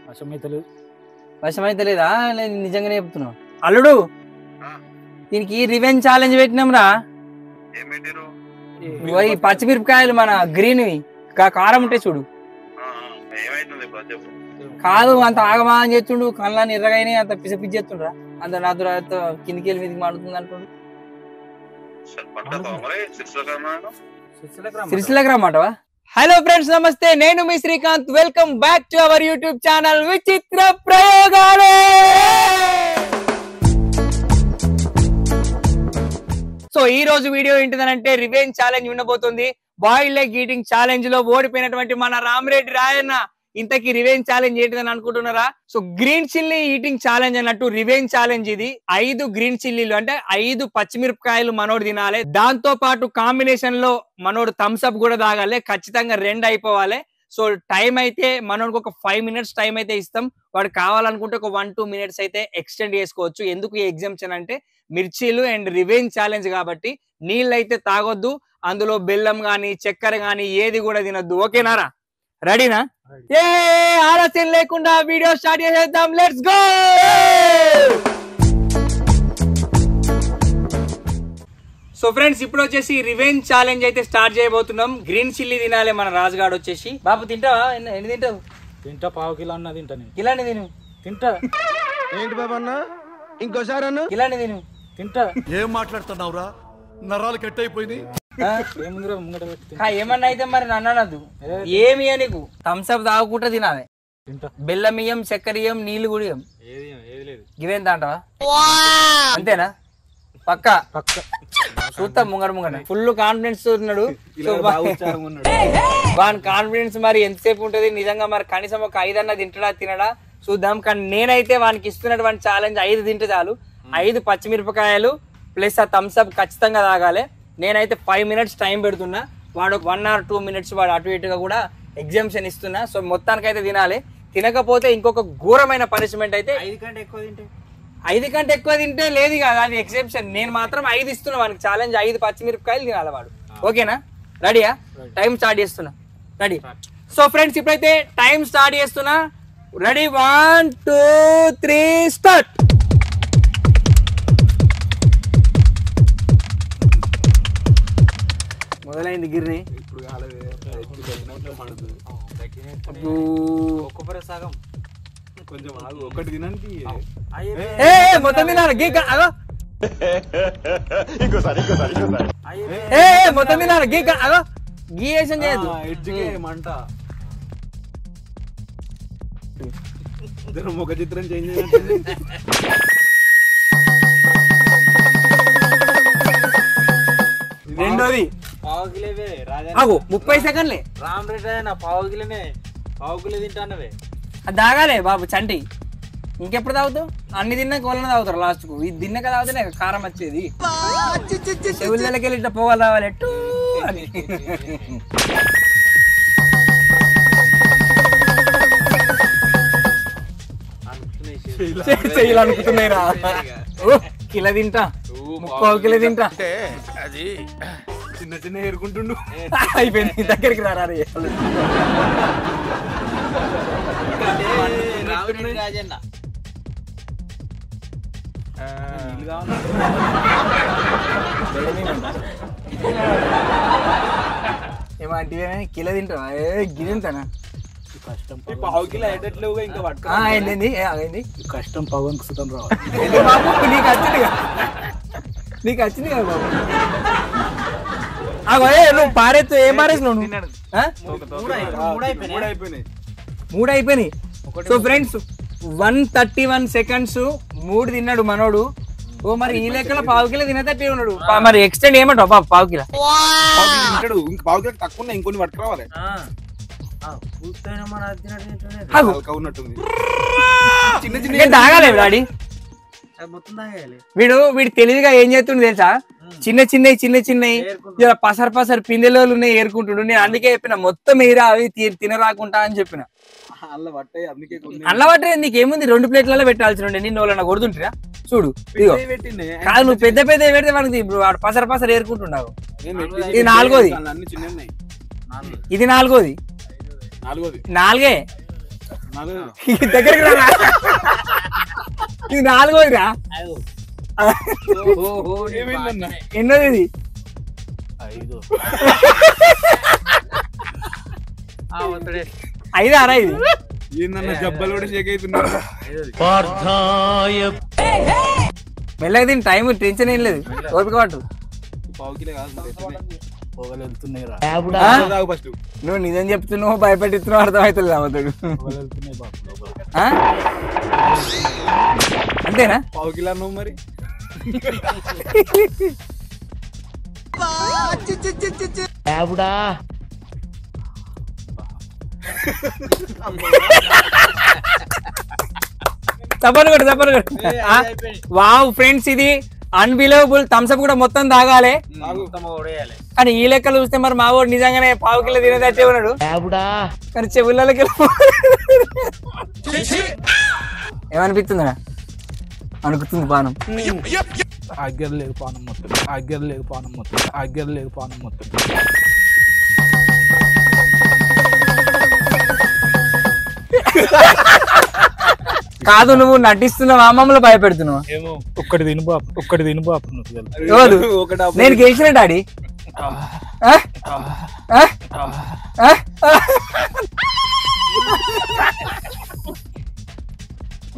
వశమైతే లేదా నేను నిజంగానే చెప్తున్నా అల్లుడు దీనికి రివెంజ్ ఛాలెంజ్ పెట్టినాం రా పచ్చిమిరపకాయలు మన గ్రీన్ కారం ఉంటాయి చూడు కాదు అంత ఆగమా అని చెప్తుండు కళ్ళని ఎర్రగానే అంత పిస పిచ్చేస్తుండ్రా అంత నాతో కిందికి వెళ్ళి మీదికి మాడుతుంది అంటుండు సిరిసిల్లకి రమ్మంటవా హలో ఫ్రెండ్స్ నమస్తే నేను మీ Srikanth welcome back to our YouTube channel Vichitra Prayogalu. So ఈ రోజు వీడియో ఏంటిదనంటే రివెంజ్ ఛాలెంజ్ ఉండబోతుంది. బాయిల్డ్ ఎగ్ ఈటింగ్ ఛాలెంజ్ లో ఓడిపోయినటువంటి మన రామరెడ్డి రాయన్న ఇంతకీ రివెంజ్ ఛాలెంజ్ ఏంటిదని అనుకుంటున్నారా? So green chilli eating challenge అన్నట్టు రివెంజ్ ఛాలెంజ్ ఇది. 5 గ్రీన్ చిల్లీలు అంటే 5 పచ్చిమిరపకాయలు మనోడు తినాలి. దాంతో పాటు కాంబినేషన్ లో మనోడు థమ్స్ అప్ కూడా తాగాలి. ఖచ్చితంగా 2 అయిపోవాలి. సో టైం అయితే మనోడికి ఒక 5 మినిట్స్ టైం అయితే ఇస్తాం. వాడు కావాలనుకుంటే ఒక 1-2 మినిట్స్ అయితే ఎక్స్టెండ్ చేసుకోవచ్చు. ఎందుకు ఈ ఎగ్జామ్షన్ అంటే మిర్చీలు అండ్ రివెంజ్ ఛాలెంజ్ కాబట్టి నీళ్ళు అయితే తాగొద్దు. అందులో బెల్లం గానీ చక్కెర గానీ ఏది కూడా తినొద్దు. ఓకేనారా? రెడీనా? ఏ ఆలస్యం లేకుండా వీడియో స్టార్ట్ చేసేద్దాం. Let's go. సో ఫ్రెండ్స్ ఇప్పుడు వచ్చేసి రివెంజ్ ఛాలెంజ్ అయితే స్టార్ట్ చేయబోతున్నాం. గ్రీన్ చిల్లీ తినాలి మన రాజుగాడు వచ్చేసి. బాబు తింటావా? ఎన్ని తింటావు? తింటా, పావు కిలో అన్న తింటా. కిలాని తిను. తింటా. ఏంటి బాబు అన్న ఇంకోసారి అన్న కిలాని తిను. తింటా. ఏం మాట్లాడుతున్నావురా? నరాలు కట్ అయిపోయింది. ఏమన్నా అయితే మరి నన్ను అనద్దు. ఏమి నీకు థమ్స్ అప్ తాగకుండా తినాలి. బెల్లం ఇయ్యం, చక్కెర ఇయ్యం, నీళ్లు కూడా ఇయ్యం. ఇవేంత అంటావా? అంతేనా? పక్క చూస్తాం ముంగడ ఫుల్ కాన్ఫిడెన్స్ ఉన్నాడు. వాని కాన్ఫిడెన్స్ మరి ఎంతసేపు ఉంటది నిజంగా? మరి కనీసం ఒక 5 అన్న తింటడా తినడా చూద్దాం. కానీ నేనైతే వానికి ఇస్తున్నటువంటి ఛాలెంజ్ 5 తింటే చాలు. 5 పచ్చిమిరపకాయలు ప్లస్ ఆ థమ్స్ అప్ ఖచ్చితంగా తాగాలి. నేనైతే 5 మినిట్స్ టైం పెడుతున్నా. వాడు 1 or 2 మినిట్స్ వాడు అటు ఇటుగా కూడా ఎగ్జామ్షన్ ఇస్తున్నా. సో మొత్తానికి అయితే తినాలి. తినకపోతే ఇంకొక ఘోరమైన పనిష్మెంట్ అయితే 5 కంటే ఎక్కువ తింటే లేదు కదా, అది ఎగ్జామ్షన్. నేను మాత్రం 5 ఇస్తున్నా వానికి ఛాలెంజ్. 5 పచ్చిమిరపకాయలు తినాలి వాడు. ఓకేనా? రెడీయా? టైం స్టార్ట్ చేస్తున్నా. రెడీ? సో ఫ్రెండ్స్ ఇప్పుడైతే టైం స్టార్ట్ చేస్తున్నా. రెడీ? 1 2 3 స్టార్ట్. మొదలైంది గిర్ని. ఒకటి తినండి. మొత్తం తినాలి. మొత్తం తినాలి. గీయేషన్ చేయదు. మంట ముఖ చిత్రం చేంజ్ రెండోది పావు కిలోవే. 30 సెకండ్లే. రామరెడ్డి నా పావు కిలోనే. పావు కిలో తింటానవే. అది తాగాలే బాబు చంటి. ఇంకెప్పుడు తాగుతావు? అన్ని తిన్నాక వాళ్ళని తాగుతారు లాస్ట్ కు. ఇది తిన్నాక తాగితేనే కారం వచ్చేది. చెవులకి వెళ్ళి ఇట్లా పోవాలి రావాలి ఎట్టు అని. చెయ్యాలనుకుంటున్నాయి రా. కిలో తింటా, 3/4 కిలో తింటా. అది చిన్న చిన్న ఏరుకుంటుండు. అయిపోయింది. దగ్గరికి రారా. ఏమంటే కిలో తింటావా? గిరింతానా? పావు కిలో అయ్యేటట్లేవుగా ఇంకా పట్టుకో. అయింది కష్టం పవన్ సుతం రావు. నీకు వచ్చింది కదా బాబు. నువ్వు పారేస్తూ ఏం పారేసినావు? 3 అయిపోయినాయి. సో ఫ్రెండ్స్ 131 సెకండ్స్ 3 తిన్నాడు మనోడు. ఓ మరి ఈ లెక్కలో పావు కిలో తినేటట్టే ఉన్నాడు. మరి ఎక్స్టెండ్ ఏమంటావు బాబు? పావు కిలో తింటాడు. ఇంక పావు కిలో తక్కువ ఇంకొన్ని పట్టుకురావాలి. చిన్న చిన్న తాగాలి డాడీ. వీడు తెలివిగా ఏం చేస్తుండే తెలుసా? చిన్న చిన్నవి పసరు పిందెలు ఉన్నాయి ఏరుకుంటుడు. నేను అందుకే చెప్పిన మొత్తం ఏరా అవి తినరాకుంటా అని చెప్పిన. అల్ల పట్టే నీకేముంది? 2 ప్లేట్లలో పెట్టాల్సి ఉండే. నిన్ను వాళ్ళ కొడుతుంటారా చూడు. కాదు నువ్వు పెద్ద పెడితే మనకి వాడు పసరు ఏరుకుంటున్నావు. ఇది 4ది. ఇది 4ది. 4 దగ్గరికి రా. ఇది 4వ. ఎన్నోది ఇది? 5 6 ఇది ఏందన్న జబ్బలు కూడా షేక్ అవుతున్నారు. మెల్లగా దీని టైం టెన్షన్ ఏం లేదు, ఓపిక పట్టు. నువ్వు నిజం చెప్తున్నావు భయపెట్టిస్తున్నావు అర్థమవుతుంది అవతాడు. అంతేనా? 1 కిలో నువ్వు మరి తప్పను కొట్టు. వావ్ ఫ్రెండ్స్, ఇది అన్బిలీవబుల్. థమ్స్అప్ కూడా మొత్తం తాగాలి కానీ ఈ లెక్కలు చూస్తే మరి మా వాడు నిజంగానే 1/2 కిలో తినేదట్టే ఉన్నాడు కానీ చెవులకి ఏమనిపిస్తుందా? అనుకుతుంది పానం. ఆగ్యర్లేదు పానం మొత్తం. కాదు, నువ్వు నటిస్తున్నావా మమ్మల్ని భయపెడుతున్నావా? ఒక్కటి తిను బాపు నేను గెలిచిన డాడీ.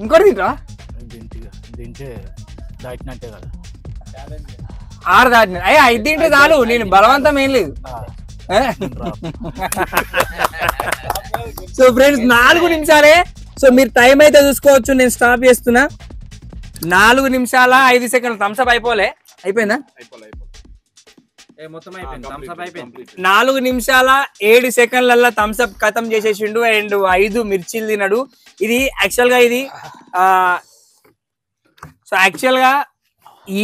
ఇంకోటి తింటా దించే దాటినట్టే కదా. 6 దాటిన 5 తింటే చాలు, నేను బలవంతం ఏం లేదు. సో ఫ్రెండ్స్ 4 నిమిషాలే. సో మీరు టైం అయితే చూసుకోవచ్చు, నేను స్టాప్ చేస్తున్నా. 4 నిమిషాల 5 సెకండ్లు. థమ్స్అప్ అయిపోయిందా? 4 నిమిషాల 7 సెకండ్లలో థమ్స్అప్ ఖతం చేసేసిండు అండ్ 5 మిర్చీలు తిన్నాడు. ఇది యాక్చువల్గా సో యాక్చువల్గా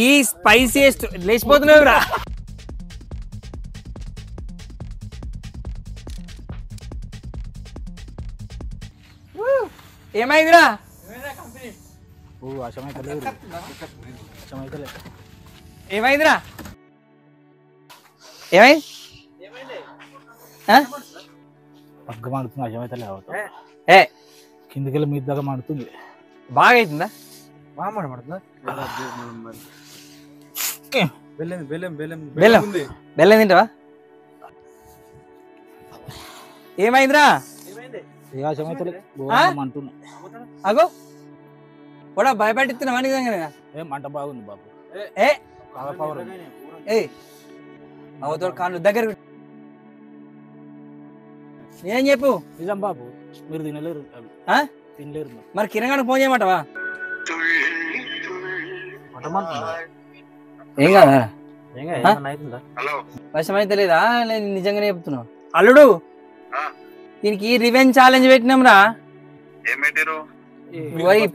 ఈ స్పైసియస్ట్ లేచిపోతున్నావు రా. ఏమైందిరా? ఏమైందిరా? ఏమైంది? పగ్గ మాడుతుంది, అజమైతలే ఏ కిందికెళ్ళి మీ దగ్గర మాడుతుంది. బాగా అవుతుందా? బెల్లం తింటావా? ఏమైందిరా? అగో కూడా భయపెట్టిస్తున్నావా నిజంగా? మంట బాగుంది బాబు. అవతోడు కాళ్ళు దగ్గర ఏం చెప్పు. నిజం బాబు, మీరు తినలేరు. మరి కిరణ్ గారికి ఫోన్ చేయమంటావా? ఏం కాదా? వర్షం అయితే లేదా? నేను నిజంగానే చెప్తున్నావు. అల్లుడు, దీనికి రివెంజ్ ఛాలెంజ్ పెట్టినాం రా.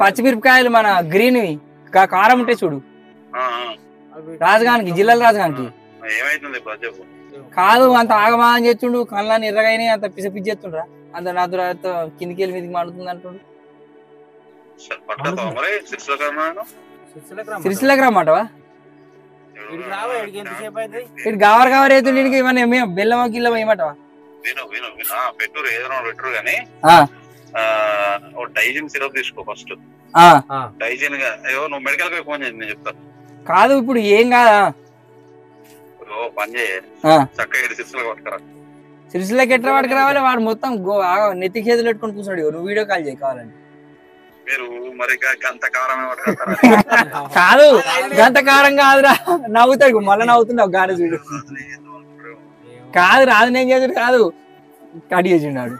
పచ్చిమిరపకాయలు మన గ్రీన్ కారం ఉంటే చూడు, రాజగానికి జిల్లాల రాజగానికి కాదు. అంత ఆగమా అని చెప్తుండు, కళ్ళని ఎర్రగానే అంత పిచ్చి చేస్తుండ్రా. అంత నా కిందికి వెళ్ళి మీదికి మాడుతుంది అంటుండు. సిరిసిల్లకి రమ్మంటావా? ఇటు గవర్ అవుతుంది. దీనికి ఏమన్నా బెల్లమా గిల్లమా ఏమంటావా? డైజిన్ సిరప్ తీసుకో ఫస్ట్. డైజిన్ నువ్వు మెడికల్ కి ఫోన్ చేయండి, నేను చెప్తాను. కాదు ఇప్పుడు ఏం కాదా? పని చేయ చక్కగా సిరిసిల్లకి పట్టుకురా. సిరిసిల్లకి ఎట్లా పట్టుకు రావాలి? వాడు మొత్తం నెత్తి చేతులు పెట్టుకొని కూర్చున్నాడు. నువ్వు వీడియో కాల్ చేయి కావాలండి. మీరు మరి గంత కారం కాదు, గంత కారం కాదురా. నవ్వుతాడు మళ్ళీ నవ్వుతున్నావు గానే చూడు. కాదు రాదు, నేను చేసాడు కాదు, కట్ చేసిండాడు.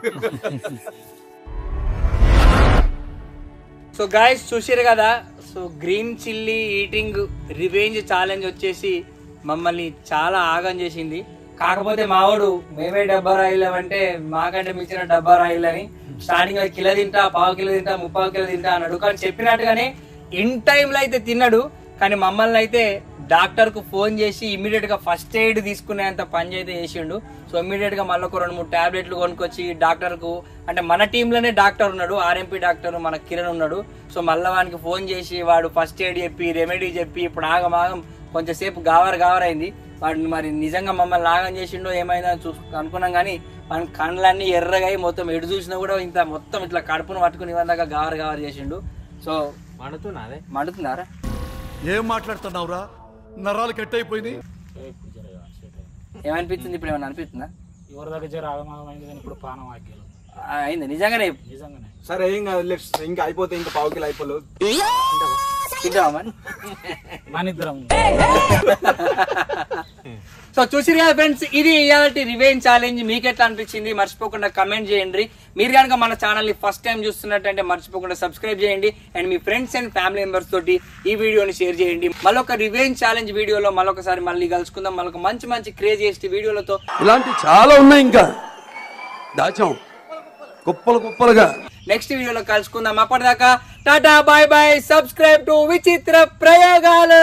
సో గైస్ చూసారు కదా. So green chilli eating revenge challenge వచ్చేసి మమ్మల్ని చాలా ఆగం చేసింది. కాకపోతే మావాడు మేమే డబ్బా రాయిల్ అంటే మాకంటే మించిన డబ్బా రాయిల్ అని స్టార్టింగ్ కిలో తింటా, 1/2 కిలో తింటా, 3/4 కిలో తింటా అన్నాడు. కానీ చెప్పినట్టుగానే ఇన్ టైంలో అయితే తిన్నాడు. కానీ మమ్మల్ని అయితే డాక్టర్ కు ఫోన్ చేసి ఇమీడియట్ గా ఫస్ట్ ఎయిడ్ తీసుకునేంత పని అయితే చేసిండు. సో ఇమీడియట్ గా మళ్ళీ 2-3 టాబ్లెట్లు కొనుక్కొచ్చి డాక్టర్ కు, అంటే మన టీంలోనే డాక్టర్ ఉన్నాడు, ఆర్ఎంపీ డాక్టర్ మన కిరణ్ ఉన్నాడు. సో మళ్ళీ వానికి ఫోన్ చేసి వాడు ఫస్ట్ ఎయిడ్ చెప్పి రెమెడీ చెప్పి ఇప్పుడు ఆగం కొంచెంసేపు గావర్ అయింది. వాడిని మరి నిజంగా మమ్మల్ని ఆగం చేసిండో ఏమైందో అనుకున్నాం. కానీ మన కళ్ళన్నీ ఎర్రగా మొత్తం ఎడు చూసినా కూడా ఇంత మొత్తం ఇట్లా కడుపును పట్టుకుని ఇవ్వదాకా గావర్ చేసిండు. సో మండుతున్నారా? ఏం మాట్లాడుతున్నావురా? నరాలు కట్ అయిపోయింది. ఏమనిపిస్తుంది ఇప్పుడు? ఏమన్నా అనిపిస్తుందా? ఎవరి దగ్గర జర ఆగమాగమైంది కానీ ఇప్పుడు పానం ఆగి అయింది నిజంగానే. సరే ఏం కాదు, ఇంకా అయిపోతే ఇంకా పావు కిలో అయిపోలేదు. తింటావా మరి? మనిద్దరం. సో చూసిరు కదా ఫ్రెండ్స్, ఇది ఇయాల్టి రివెంజ్ ఛాలెంజ్. మీకు ఎట్లా అనిపించింది మర్చిపోకుండా కమెంట్ చేయండి. మీరు కనుక మన ఛానల్ ని ఫస్ట్ టైం చూస్తున్నట్టంటే మర్చిపోకుండా సబ్స్క్రైబ్ చేయండి. And me friends and family members తోటి ఈ వీడియోని షేర్ చేయండి. మళ్ళొక రివెంజ్ ఛాలెంజ్ వీడియోలో మళ్ళొకసారి మళ్ళీ కలుసుకుందాం. మళ్ళొక మంచి క్రేజియస్ట్ వీడియోలతో. ఇలాంటి చాలా ఉన్నాయి, ఇంకా దాచాం కుప్పలుగా. నెక్స్ట్ వీడియోలో కలుసుకుందాం. అప్పటిదాకా tata, bye bye. Subscribe to Vichitra ప్రయోగాలు.